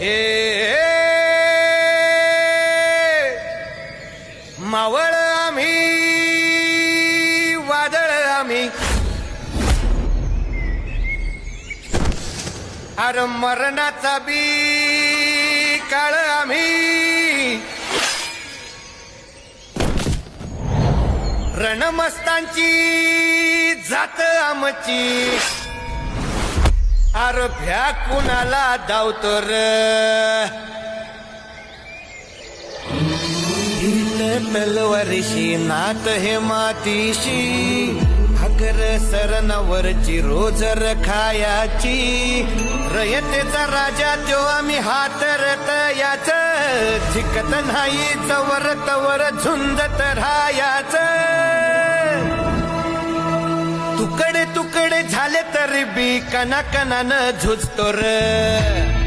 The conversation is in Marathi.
हे मावळ आम्ही वादळ आम्ही अरे मरणाचा बी काळ आम्ही रणमस्तांची जात आमची अरे भ्या कुणाला धावतो र तलवारीशी नात हे मातीशी भाकर सरणावरची रोजर खायाची रयतेचा राजा तो आम्ही हातरत याच झिकत नाही जवर तवर झुंजत राहायाच तुकडे तुकडे झाले तरी बी कणाकणानं झुजतो र